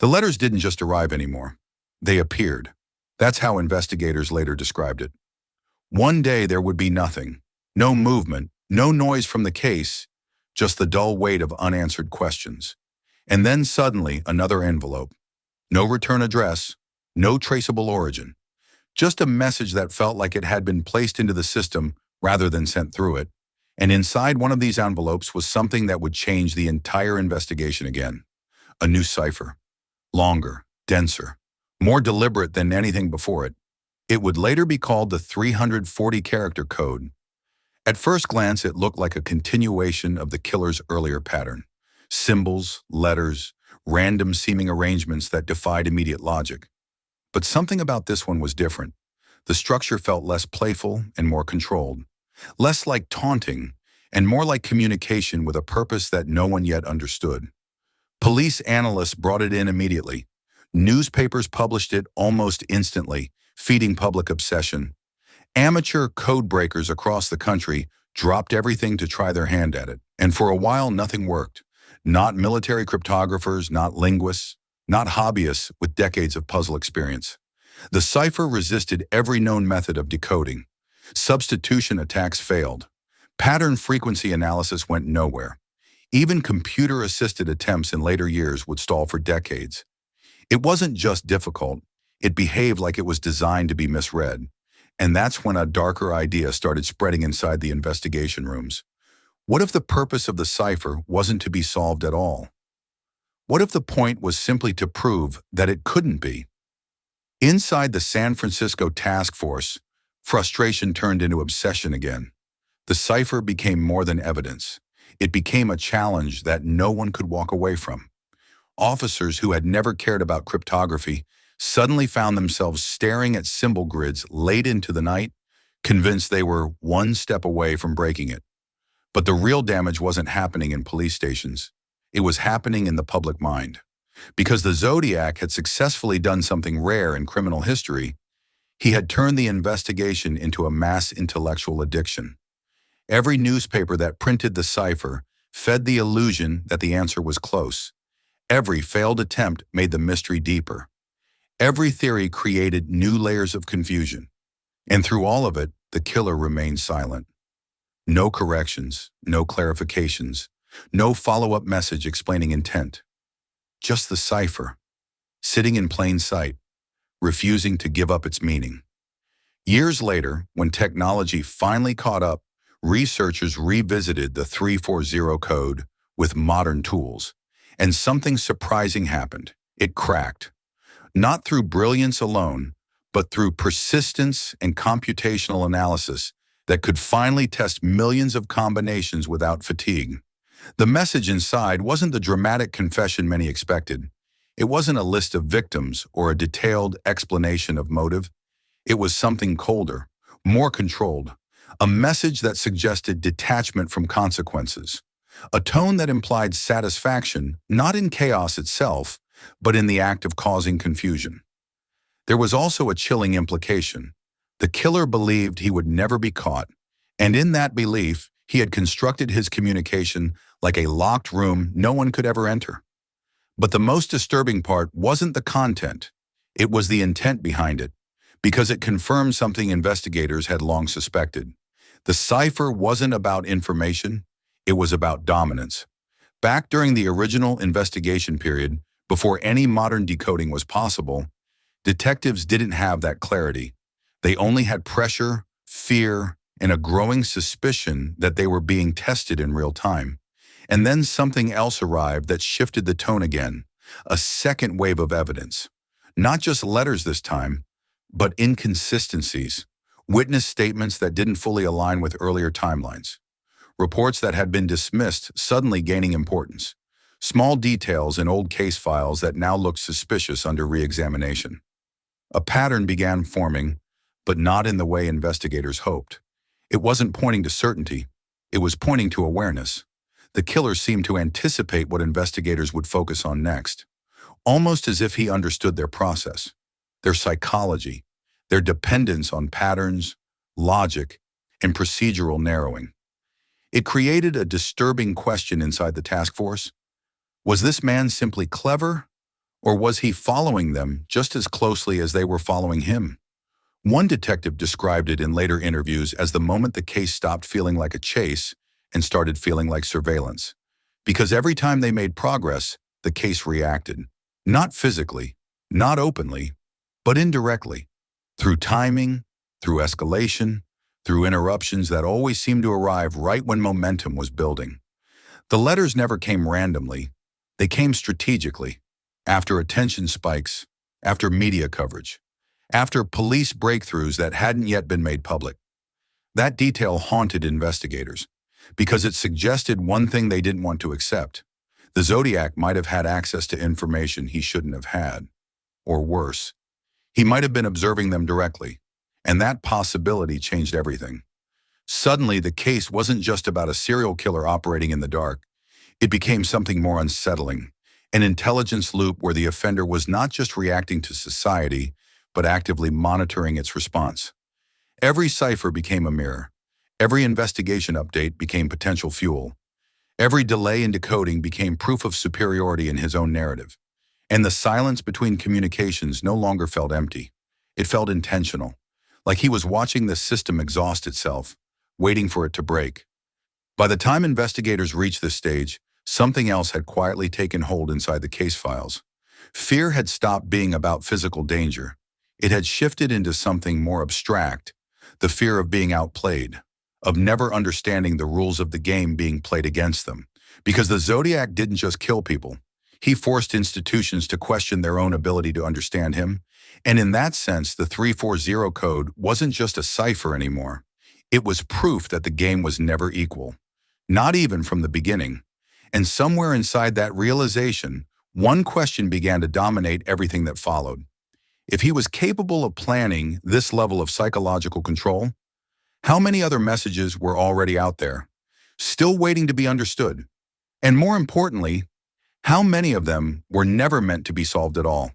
The letters didn't just arrive anymore. They appeared. That's how investigators later described it. One day there would be nothing. No movement, no noise from the case, just the dull weight of unanswered questions. And then suddenly another envelope. No return address, no traceable origin. Just a message that felt like it had been placed into the system rather than sent through it. And inside one of these envelopes was something that would change the entire investigation again. A new cipher. Longer, denser, more deliberate than anything before it. It would later be called the 340-character code. At first glance, it looked like a continuation of the killer's earlier pattern. Symbols, letters, random seeming arrangements that defied immediate logic. But something about this one was different. The structure felt less playful and more controlled. Less like taunting, and more like communication with a purpose that no one yet understood. Police analysts brought it in immediately. Newspapers published it almost instantly, feeding public obsession. Amateur code breakers across the country dropped everything to try their hand at it. And for a while, nothing worked. Not military cryptographers, not linguists, not hobbyists with decades of puzzle experience. The cipher resisted every known method of decoding. Substitution attacks failed. Pattern frequency analysis went nowhere. Even computer-assisted attempts in later years would stall for decades. It wasn't just difficult, it behaved like it was designed to be misread. And that's when a darker idea started spreading inside the investigation rooms. What if the purpose of the cipher wasn't to be solved at all? What if the point was simply to prove that it couldn't be? Inside the San Francisco task force, frustration turned into obsession again. The cipher became more than evidence. It became a challenge that no one could walk away from. Officers who had never cared about cryptography suddenly found themselves staring at symbol grids late into the night, convinced they were one step away from breaking it. But the real damage wasn't happening in police stations. It was happening in the public mind. Because the Zodiac had successfully done something rare in criminal history, he had turned the investigation into a mass intellectual addiction. Every newspaper that printed the cipher fed the illusion that the answer was close. Every failed attempt made the mystery deeper. Every theory created new layers of confusion. And through all of it, the killer remained silent. No corrections, no clarifications, no follow-up message explaining intent. Just the cipher, sitting in plain sight, refusing to give up its meaning. Years later, when technology finally caught up, researchers revisited the 340 code with modern tools, and something surprising happened. It cracked. Not through brilliance alone, but through persistence and computational analysis that could finally test millions of combinations without fatigue. The message inside wasn't the dramatic confession many expected. It wasn't a list of victims or a detailed explanation of motive. It was something colder, more controlled, a message that suggested detachment from consequences, a tone that implied satisfaction not in chaos itself, but in the act of causing confusion. There was also a chilling implication. The killer believed he would never be caught, and in that belief, he had constructed his communication like a locked room no one could ever enter. But the most disturbing part wasn't the content. It was the intent behind it, because it confirmed something investigators had long suspected. The cipher wasn't about information, it was about dominance. Back during the original investigation period, before any modern decoding was possible, detectives didn't have that clarity. They only had pressure, fear, and a growing suspicion that they were being tested in real time. And then something else arrived that shifted the tone again, a second wave of evidence. Not just letters this time, but inconsistencies, witness statements that didn't fully align with earlier timelines, reports that had been dismissed suddenly gaining importance, small details in old case files that now looked suspicious under re-examination. A pattern began forming, but not in the way investigators hoped. It wasn't pointing to certainty, it was pointing to awareness. The killer seemed to anticipate what investigators would focus on next, almost as if he understood their process, their psychology, their dependence on patterns, logic, and procedural narrowing. It created a disturbing question inside the task force. Was this man simply clever, Or was he following them just as closely as they were following him? One detective described it in later interviews as the moment the case stopped feeling like a chase and started feeling like surveillance. Because every time they made progress, the case reacted. Not physically, not openly, but indirectly. Through timing, through escalation, through interruptions that always seemed to arrive right when momentum was building. The letters never came randomly. They came strategically, after attention spikes, after media coverage, after police breakthroughs that hadn't yet been made public. That detail haunted investigators, because it suggested one thing they didn't want to accept. The Zodiac might have had access to information he shouldn't have had. Or worse, he might have been observing them directly, and that possibility changed everything. Suddenly, the case wasn't just about a serial killer operating in the dark. It became something more unsettling, an intelligence loop where the offender was not just reacting to society, but actively monitoring its response. Every cipher became a mirror. Every investigation update became potential fuel. Every delay in decoding became proof of superiority in his own narrative. And the silence between communications no longer felt empty. It felt intentional, like he was watching the system exhaust itself, waiting for it to break. By the time investigators reached this stage, something else had quietly taken hold inside the case files. Fear had stopped being about physical danger. It had shifted into something more abstract, the fear of being outplayed, of never understanding the rules of the game being played against them. Because the Zodiac didn't just kill people. He forced institutions to question their own ability to understand him. And in that sense, the 340 code wasn't just a cipher anymore. It was proof that the game was never equal, not even from the beginning. And somewhere inside that realization, one question began to dominate everything that followed. If he was capable of planning this level of psychological control, how many other messages were already out there, still waiting to be understood? And more importantly, how many of them were never meant to be solved at all?